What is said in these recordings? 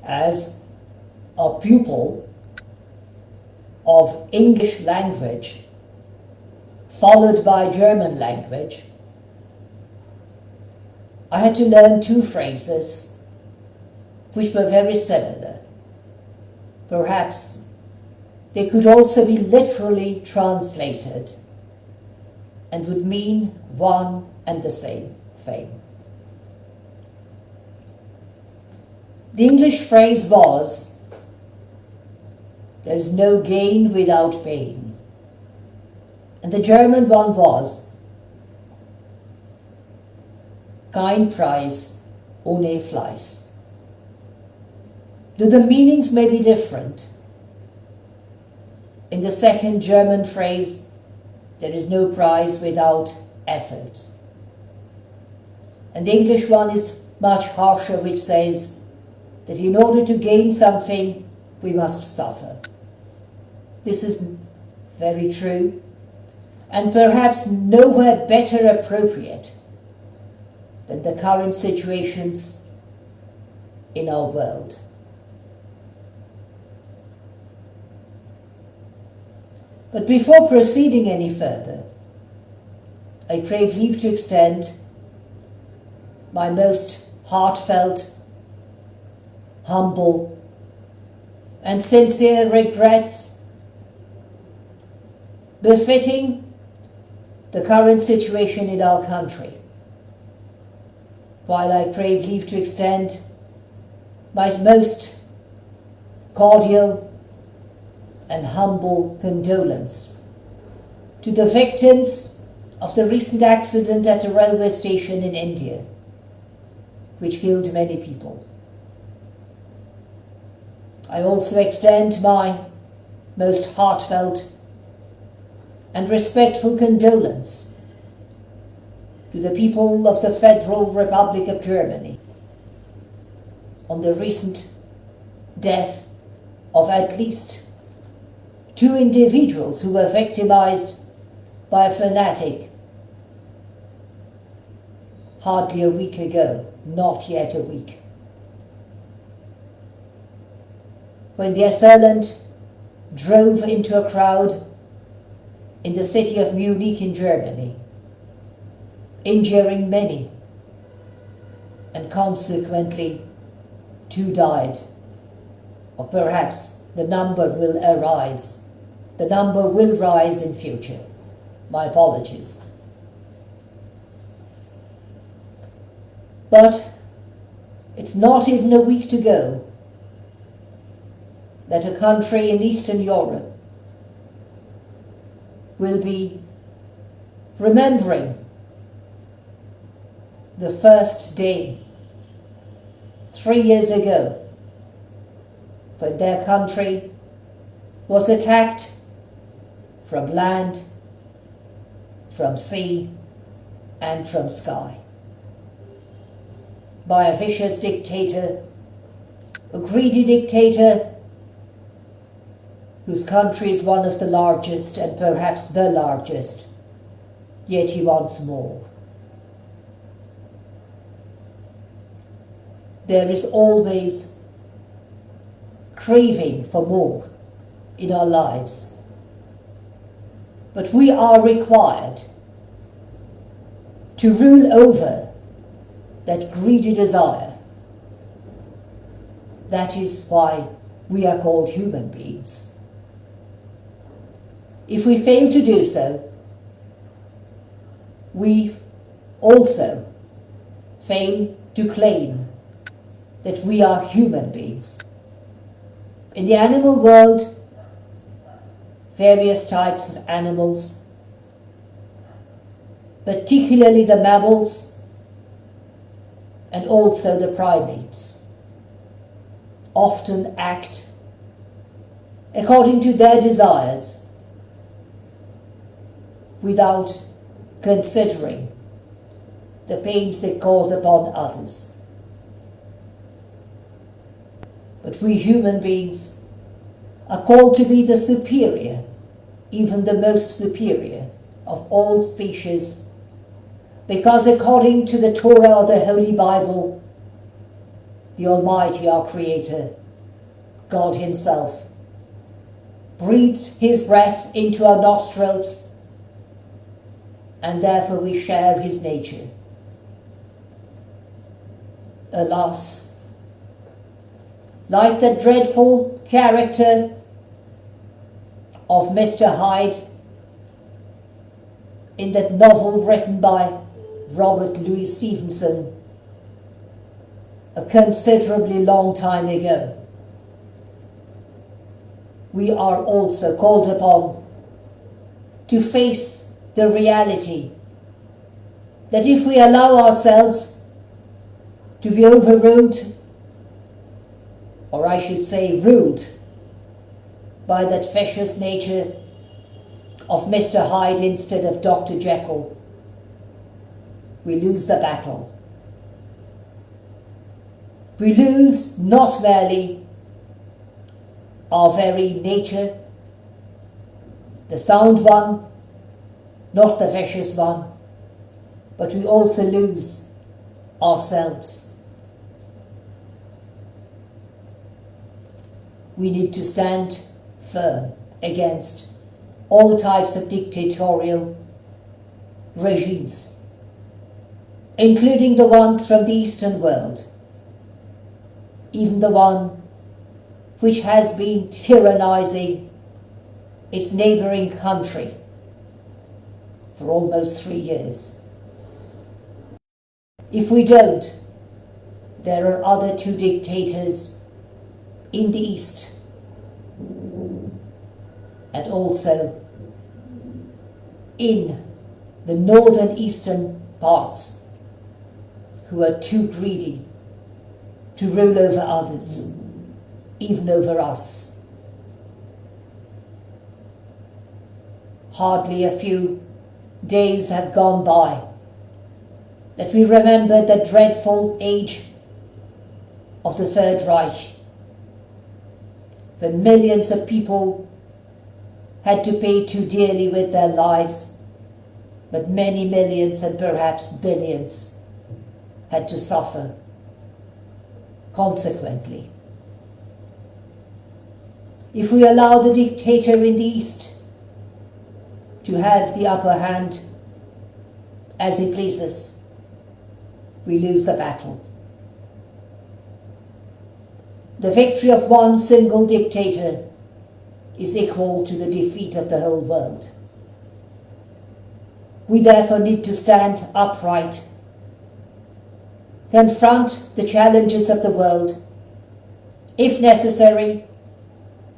as a pupil of English language followed by German language, I had to learn two phrases which were very similar. Perhaps they could also be literally translated and would mean one and the same thing. The English phrase was, "There is no gain without pain." And the German one was, "Kein Preis ohne Fleiß." Though the meanings may be different, in the second German phrase, there is no prize without efforts. And the English one is much harsher, which says that in order to gain something, we must suffer. This is very true, and perhaps nowhere better appropriate than the current situations in our world. But before proceeding any further, I crave leave to extend my most heartfelt, humble, and sincere regrets befitting the current situation in our country, while I crave leave to extend my most cordial and humble condolence to the victims of the recent accident at a railway station in India, which killed many people. I also extend my most heartfelt and respectful condolence to the people of the Federal Republic of Germany on the recent death of at least 2 individuals who were victimized by a fanatic hardly a week ago, not yet a week, when the assailant drove into a crowd in the city of Munich in Germany, injuring many, and consequently 2 died, or perhaps the number will arise. The number will rise in future. My apologies. But it's not even a week to go that a country in Eastern Europe will be remembering the first day 3 years ago when their country was attacked from land, from sea, and from sky by a vicious dictator, a greedy dictator whose country is one of the largest and perhaps the largest, yet he wants more. There is always craving for more in our lives. But we are required to rule over that greedy desire. That is why we are called human beings. If we fail to do so, we also fail to claim that we are human beings. In the animal world, various types of animals, particularly the mammals and also the primates, often act according to their desires without considering the pains they cause upon others. But we human beings are called to be the superior, even the most superior of all species, because according to the Torah or the Holy Bible, the Almighty, our Creator, God Himself, breathed His breath into our nostrils, and therefore we share His nature. Alas, like the dreadful character of Mr. Hyde in that novel written by Robert Louis Stevenson a considerably long time ago, we are also called upon to face the reality that if we allow ourselves to be overruled, or I should say ruled, by that vicious nature of Mr. Hyde instead of Dr. Jekyll, we lose the battle. We lose not merely our very nature, the sound one, not the vicious one, but we also lose ourselves. We need to stand firm against all types of dictatorial regimes, including the ones from the Eastern world, even the one which has been tyrannizing its neighboring country for almost 3 years. If we don't, there are other two dictators in the East and also in the northern eastern parts who are too greedy to rule over others, even over us. Hardly a few days have gone by that we remember the dreadful age of the Third Reich, when millions of people had to pay too dearly with their lives, but many millions and perhaps billions had to suffer consequently. If we allow the dictator in the East to have the upper hand as he pleases, we lose the battle. The victory of one single dictator is equal to the defeat of the whole world. We therefore need to stand upright, confront the challenges of the world, if necessary,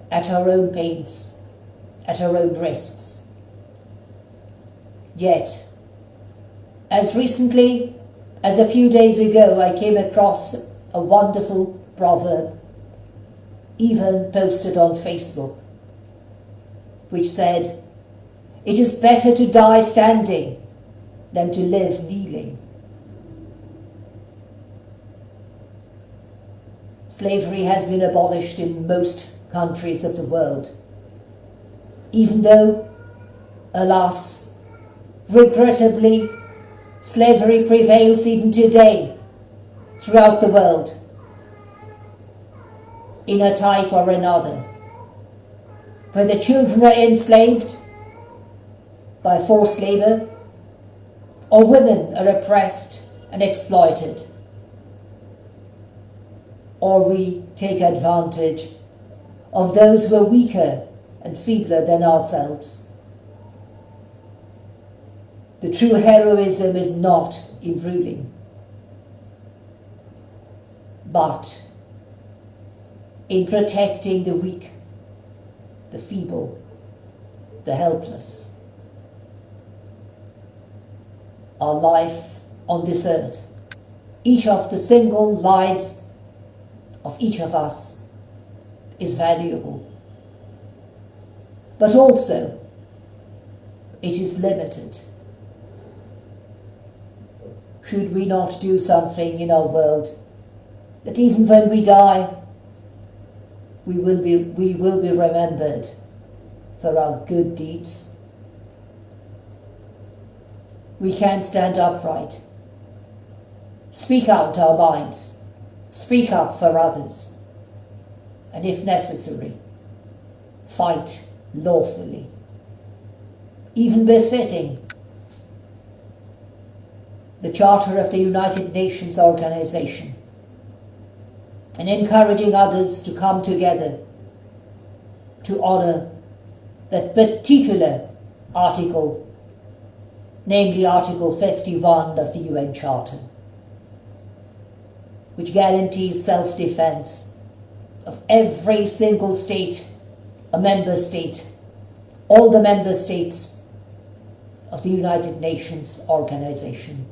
at our own pains, at our own risks. Yet, as recently as a few days ago, I came across a wonderful proverb, even posted on Facebook, which said, "It is better to die standing than to live kneeling." Slavery has been abolished in most countries of the world, even though, alas, regrettably, slavery prevails even today throughout the world, in a type or another, where the children are enslaved by forced labor, or women are oppressed and exploited, or we take advantage of those who are weaker and feebler than ourselves. The true heroism is not in ruling, but in protecting the weak, the feeble, the helpless. Our life on this earth, each of the single lives of each of us, is valuable, but also it is limited. Should we not do something in our world that even when we die, we will be remembered for our good deeds? We can stand upright, speak out our minds, speak up for others, and if necessary, fight lawfully, even befitting the Charter of the United Nations Organization, and encouraging others to come together to honor that particular article, namely Article 51 of the UN Charter, which guarantees self-defense of every single state, a member state, all the member states of the United Nations Organization.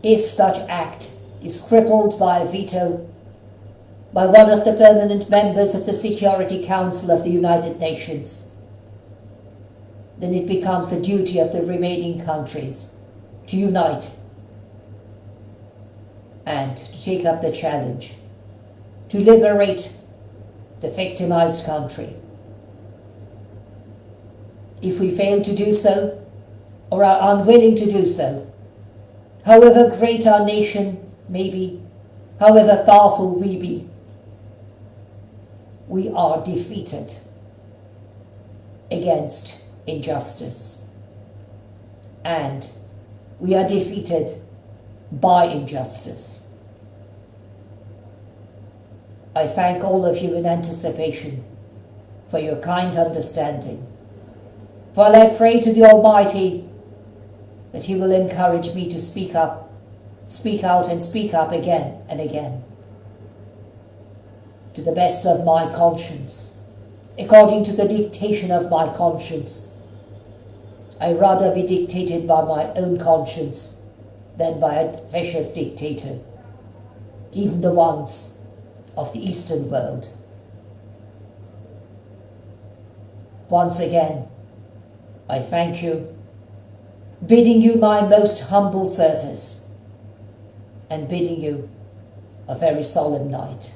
If such act is crippled by a veto by one of the permanent members of the Security Council of the United Nations, then it becomes the duty of the remaining countries to unite and to take up the challenge to liberate the victimized country. If we fail to do so, or are unwilling to do so, however great our nation may be, however powerful we be, we are defeated against injustice. And we are defeated by injustice. I thank all of you in anticipation for your kind understanding, while I pray to the Almighty that He will encourage me to speak up, speak out and speak up again and again, to the best of my conscience, according to the dictation of my conscience. I rather be dictated by my own conscience than by a vicious dictator, even the ones of the Eastern world. Once again, I thank you, bidding you my most humble service, and bidding you a very solemn night.